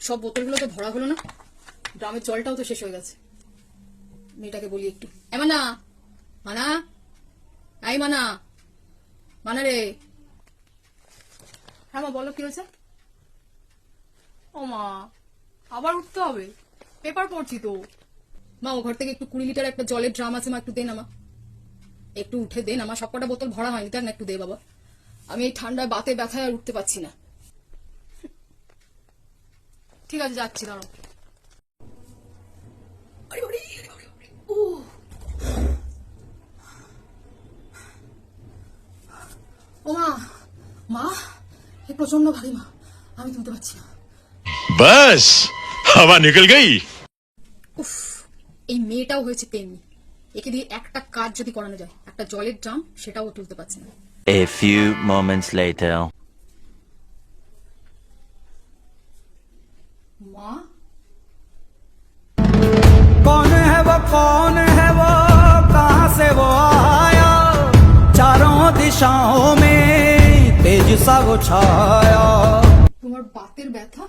সব বোতলগুলো তো ভরা হলো না, ড্রামের জলটাও তো শেষ হয়ে গেছে। মেয়েটাকে বলি একটু, মানা মানা, এই মানা, মানা রে। হ্যাঁ মা বলো, কি হয়েছে? ও মা, আবার উঠতে হবে, পেপার পড়ছি তো। মা ও ঘর থেকে একটু 20 লিটার একটা জলের ড্রাম আছে মা, একটু দে না মা, একটু উঠে দে না মা, সবকটা বোতল ভরা হয়নি, দেখ না একটু দে বাবা, আমি এই ঠান্ডায় বাতে ব্যথায় আর উঠতে পারছি না। ঠিক আছে যাচ্ছি, দাঁড়াও। ও মা, মা এ প্রচন্ড ভারী মা, আমি তুলতে পারছি না। बस हवा निकल गई। উফ, এই মেয়েটাও হয়েছে তেমনি, একে দিয়ে একটা কাজ যদি করানো যায়, একটা জলের ড্রাম, সেটাও তুলতে পারছে না। A few moments later. মা, कौन है वो कहाँ से वो आया, चारों दिशाओं में तेज सा वो छाया। তোমার বাতের ব্যথা?